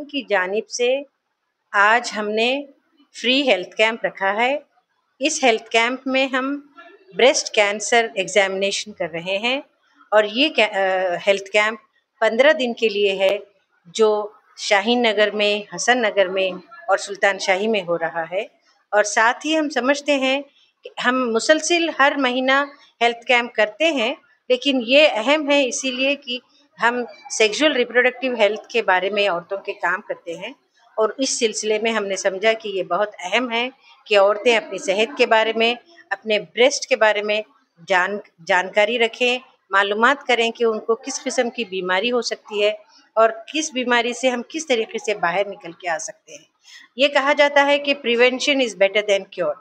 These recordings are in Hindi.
की जानिब से आज हमने फ्री हेल्थ कैंप रखा है। इस हेल्थ कैंप में हम ब्रेस्ट कैंसर एग्जामिनेशन कर रहे हैं और ये हेल्थ कैंप 15 दिन के लिए है, जो शाहीन नगर में, हसन नगर में और सुल्तान शाही में हो रहा है। और साथ ही हम समझते हैं कि हम मुसलसिल हर महीना हेल्थ कैंप करते हैं, लेकिन ये अहम है इसीलिए कि हम सेक्सुअल रिप्रोडक्टिव हेल्थ के बारे में औरतों के काम करते हैं और इस सिलसिले में हमने समझा कि ये बहुत अहम है कि औरतें अपनी सेहत के बारे में, अपने ब्रेस्ट के बारे में जानकारी रखें, मालूमात करें कि उनको किस किस्म की बीमारी हो सकती है और किस बीमारी से हम किस तरीके से बाहर निकल के आ सकते हैं। ये कहा जाता है कि prevention is better than cure.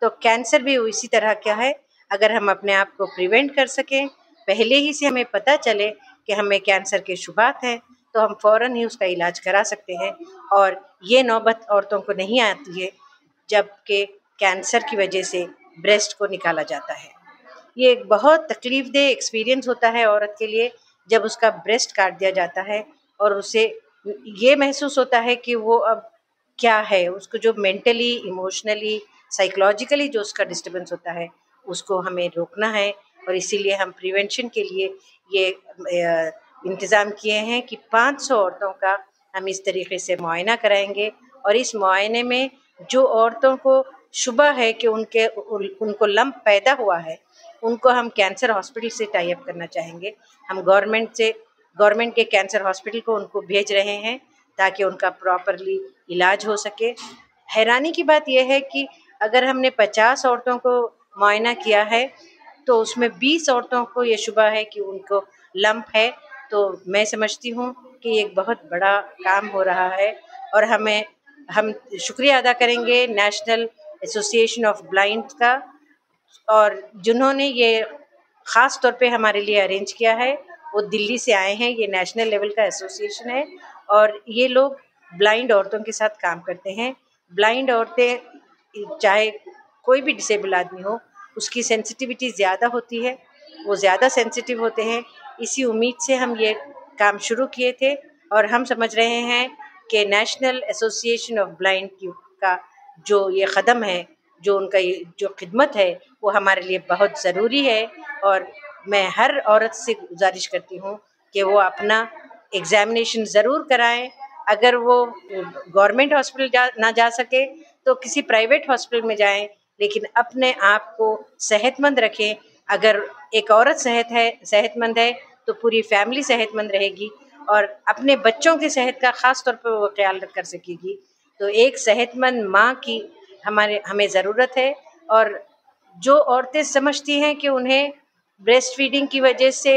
तो कैंसर भी इसी तरह का है। अगर हम अपने आप को प्रिवेंट कर सकें, पहले ही से हमें पता चले कि हमें कैंसर के शुबात हैं, तो हम फ़ौरन ही उसका इलाज करा सकते हैं और ये नौबत औरतों को नहीं आती है जबकि कैंसर की वजह से ब्रेस्ट को निकाला जाता है। ये एक बहुत तकलीफ़देह एक्सपीरियंस होता है औरत के लिए जब उसका ब्रेस्ट काट दिया जाता है और उसे ये महसूस होता है कि वो अब क्या है, उसको जो मेंटली, इमोशनली, साइकोलॉजिकली जो उसका डिस्टर्बेंस होता है, उसको हमें रोकना है। और इसीलिए हम प्रिवेंशन के लिए ये इंतज़ाम किए हैं कि 500 औरतों का हम इस तरीके से मुआयना कराएंगे और इस मुआयने में जो औरतों को शुबा है कि उनको लंप पैदा हुआ है, उनको हम कैंसर हॉस्पिटल से टाई अप करना चाहेंगे। हम गवर्नमेंट के कैंसर हॉस्पिटल को उनको भेज रहे हैं ताकि उनका प्रॉपरली इलाज हो सके। हैरानी की बात यह है कि अगर हमने 50 औरतों को मुआयना किया है तो उसमें 20 औरतों को ये शुबा है कि उनको लंप है। तो मैं समझती हूँ कि एक बहुत बड़ा काम हो रहा है और हम शुक्रिया अदा करेंगे नेशनल एसोसिएशन ऑफ ब्लाइंड का, और जिन्होंने ये ख़ास तौर पे हमारे लिए अरेंज किया है। वो दिल्ली से आए हैं, ये नेशनल लेवल का एसोसिएशन है और ये लोग ब्लाइंड औरतों के साथ काम करते हैं। ब्लाइंड औरतें, चाहे कोई भी डिसेबल आदमी हो, उसकी सेंसिटिविटी ज़्यादा होती है, वो ज़्यादा सेंसिटिव होते हैं। इसी उम्मीद से हम ये काम शुरू किए थे और हम समझ रहे हैं कि नेशनल एसोसिएशन ऑफ ब्लाइंड का जो ये कदम है, जो उनका ये जो खिदमत है, वो हमारे लिए बहुत ज़रूरी है। और मैं हर औरत से गुजारिश करती हूँ कि वो अपना एग्ज़ामिनेशन ज़रूर कराएं। अगर वो गवर्नमेंट हॉस्पिटल ना जा सके तो किसी प्राइवेट हॉस्पिटल में जाएं, लेकिन अपने आप को सेहतमंद रखें। अगर एक औरत सेहतमंद है तो पूरी फैमिली सेहतमंद रहेगी और अपने बच्चों की सेहत का ख़ास तौर पर वो ख्याल कर सकेगी। तो एक सेहतमंद माँ की हमें ज़रूरत है। और जो औरतें समझती हैं कि उन्हें ब्रेस्ट फीडिंग की वजह से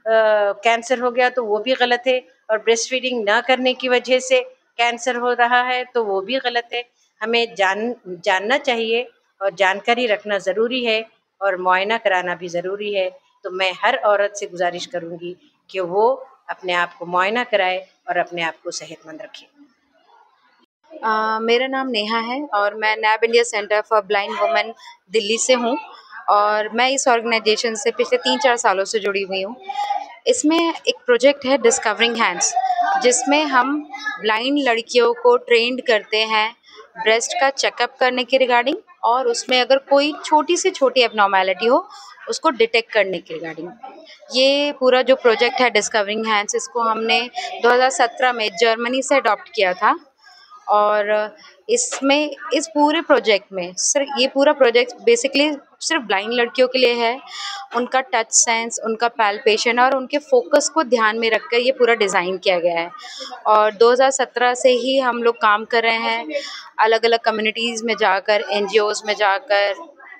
कैंसर हो गया तो वो भी गलत है, और ब्रेस्ट फीडिंग ना करने की वजह से कैंसर हो रहा है तो वो भी गलत है। हमें जानना चाहिए और जानकारी रखना ज़रूरी है और मुआयना कराना भी ज़रूरी है। तो मैं हर औरत से गुजारिश करूँगी कि वो अपने आप को मुआयना कराए और अपने आप को सेहतमंद रखे। मेरा नाम नेहा है और मैं NAB India centre for blind women Delhi से हूँ और मैं इस ऑर्गेनाइजेशन से पिछले 3-4 सालों से जुड़ी हुई हूँ। इसमें एक प्रोजेक्ट है डिस्कवरिंग हैंड्स, जिसमें हम ब्लाइंड लड़कियों को ट्रेंड करते हैं ब्रेस्ट का चेकअप करने के रिगार्डिंग, और उसमें अगर कोई छोटी से छोटी एबनॉर्मेलिटी हो उसको डिटेक्ट करने के रिगार्डिंग। ये पूरा जो प्रोजेक्ट है डिस्कवरिंग हैंड्स, इसको हमने 2017 में जर्मनी से अडॉप्ट किया था और इसमें इस पूरे प्रोजेक्ट में सिर्फ ये पूरा प्रोजेक्ट बेसिकली सिर्फ ब्लाइंड लड़कियों के लिए है। उनका टच सेंस, उनका पैल्पेशन और उनके फोकस को ध्यान में रखकर ये पूरा डिज़ाइन किया गया है और 2017 से ही हम लोग काम कर रहे हैं। अलग अलग कम्युनिटीज़ में जाकर, एनजीओज़ में जाकर,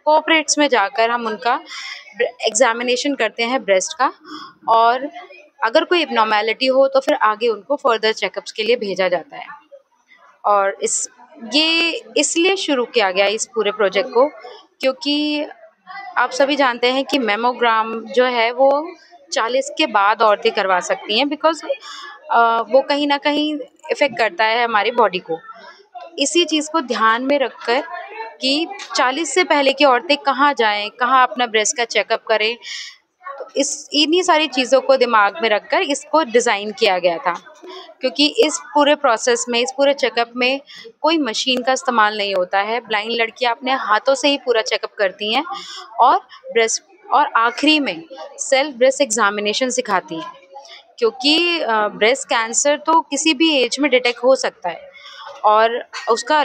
कोऑपरेट्स में जाकर हम उनका एग्जामिनेशन करते हैं ब्रेस्ट का, और अगर कोई एबनॉर्मेलिटी हो तो फिर आगे उनको फर्दर चेकअप्स के लिए भेजा जाता है। और ये इसलिए शुरू किया गया इस पूरे प्रोजेक्ट को क्योंकि आप सभी जानते हैं कि मेमोग्राम जो है वो 40 के बाद औरतें करवा सकती हैं, बिकॉज वो कहीं ना कहीं इफ़ेक्ट करता है हमारी बॉडी को। इसी चीज़ को ध्यान में रखकर कि 40 से पहले की औरतें कहाँ जाएं, कहाँ अपना ब्रेस्ट का चेकअप करें, तो इन्हीं सारी चीज़ों को दिमाग में रखकर इसको डिज़ाइन किया गया था, क्योंकि इस पूरे प्रोसेस में, इस पूरे चेकअप में कोई मशीन का इस्तेमाल नहीं होता है। ब्लाइंड लड़कियां अपने हाथों से ही पूरा चेकअप करती हैं और ब्रेस्ट और आखिरी में सेल्फ ब्रेस्ट एग्जामिनेशन सिखाती हैं, क्योंकि ब्रेस्ट कैंसर तो किसी भी एज में डिटेक्ट हो सकता है और उसका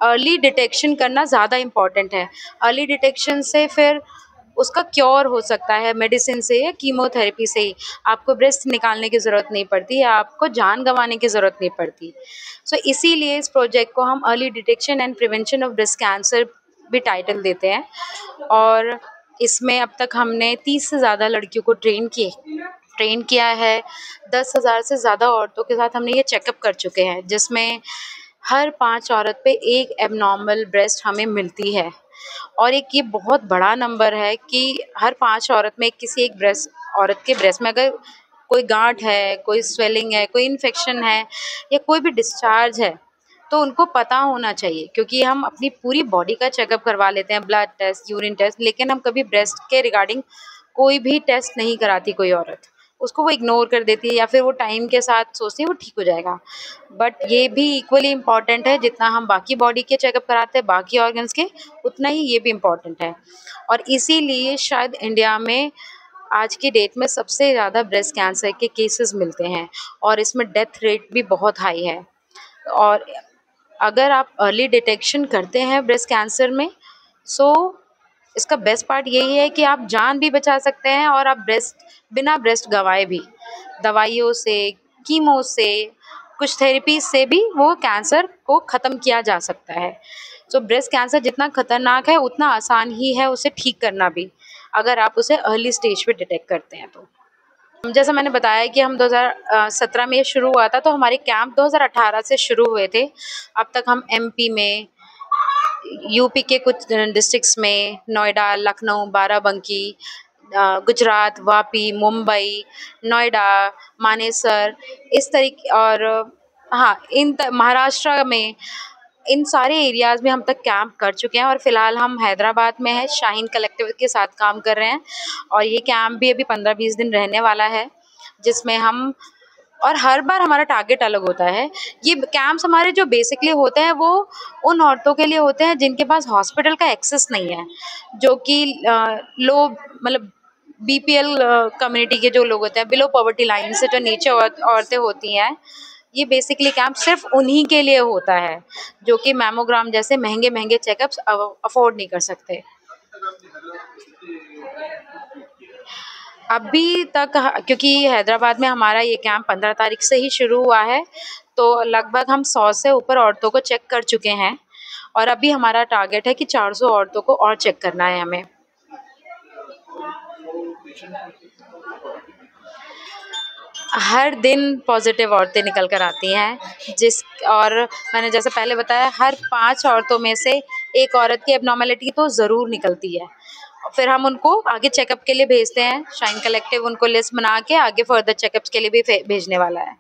अर्ली डिटेक्शन करना ज़्यादा इम्पॉर्टेंट है। अर्ली डिटेक्शन से फिर उसका क्योर हो सकता है मेडिसिन से या कीमोथेरेपी से ही। आपको ब्रेस्ट निकालने की ज़रूरत नहीं पड़ती या आपको जान गंवाने की ज़रूरत नहीं पड़ती। सो इसीलिए इस प्रोजेक्ट को हम early detection and prevention of breast cancer भी टाइटल देते हैं। और इसमें अब तक हमने 30 से ज़्यादा लड़कियों को ट्रेन किया है। 10,000 से ज़्यादा औरतों के साथ हमने ये चेकअप कर चुके हैं, जिसमें हर 5 औरत पे एक एबनॉर्मल ब्रेस्ट हमें मिलती है। और एक ये बहुत बड़ा नंबर है कि हर 5 औरत में किसी एक औरत के ब्रेस्ट में अगर कोई गांठ है, कोई स्वेलिंग है, कोई इन्फेक्शन है या कोई भी डिस्चार्ज है, तो उनको पता होना चाहिए। क्योंकि हम अपनी पूरी बॉडी का चेकअप करवा लेते हैं, ब्लड टेस्ट, यूरिन टेस्ट, लेकिन हम कभी ब्रेस्ट के रिगार्डिंग कोई भी टेस्ट नहीं कराती कोई औरत। उसको वो इग्नोर कर देती है या फिर वो टाइम के साथ सोचती है वो ठीक हो जाएगा। बट ये भी इक्वली इम्पॉर्टेंट है, जितना हम बाकी बॉडी के चेकअप कराते हैं बाकी ऑर्गन्स के, उतना ही ये भी इम्पॉर्टेंट है। और इसीलिए शायद इंडिया में आज की डेट में सबसे ज़्यादा ब्रेस्ट कैंसर के केसेस मिलते हैं और इसमें डेथ रेट भी बहुत हाई है। और अगर आप अर्ली डिटेक्शन करते हैं ब्रेस्ट कैंसर में, सो इसका बेस्ट पार्ट यही है कि आप जान भी बचा सकते हैं और आप बिना ब्रेस्ट गंवाए भी दवाइयों से, कीमो से, कुछ थेरेपी से भी वो कैंसर को ख़त्म किया जा सकता है। तो ब्रेस्ट कैंसर जितना खतरनाक है उतना आसान ही है उसे ठीक करना भी, अगर आप उसे अर्ली स्टेज पे डिटेक्ट करते हैं तो। जैसा मैंने बताया कि हम 2017 में ये शुरू हुआ था, तो हमारे कैंप 2018 से शुरू हुए थे। अब तक हम एमपी में, यूपी के कुछ डिस्ट्रिक्ट्स में, नोएडा, लखनऊ, बाराबंकी, गुजरात, वापी, मुंबई, नोएडा, मानेसर, इस तरीके, और हाँ, महाराष्ट्र में, इन सारे एरियाज़ में हम तक कैंप कर चुके हैं। और फ़िलहाल हम हैदराबाद में है, शाहीन कलेक्टिव के साथ काम कर रहे हैं। और ये कैंप भी अभी 15-20 दिन रहने वाला है, जिसमें हम, और हर बार हमारा टारगेट अलग होता है। ये कैंप्स हमारे जो बेसिकली होते हैं वो उन औरतों के लिए होते हैं जिनके पास हॉस्पिटल का एक्सेस नहीं है, जो कि लो, मतलब बीपीएल कम्युनिटी के जो लोग होते हैं, बिलो पॉवर्टी लाइन से जो नीचे औरतें होती हैं, ये बेसिकली कैंप सिर्फ उन्हीं के लिए होता है जो कि मैमोग्राम जैसे महंगे चेकअप्स अफोर्ड नहीं कर सकते। अभी तक क्योंकि हैदराबाद में हमारा ये कैंप 15 तारीख से ही शुरू हुआ है, तो लगभग हम 100 से ऊपर औरतों को चेक कर चुके हैं और अभी हमारा टारगेट है कि 400 औरतों को और चेक करना है हमें। हर दिन पॉजिटिव औरतें निकल कर आती हैं, और मैंने जैसे पहले बताया, हर 5 औरतों में से एक औरत की एबनॉर्मेलिटी तो ज़रूर निकलती है। फिर हम उनको आगे चेकअप के लिए भेजते हैं। शाइन कलेक्टिव उनको लिस्ट बना के आगे फर्दर चेकअप्स के लिए भी भेजने वाला है।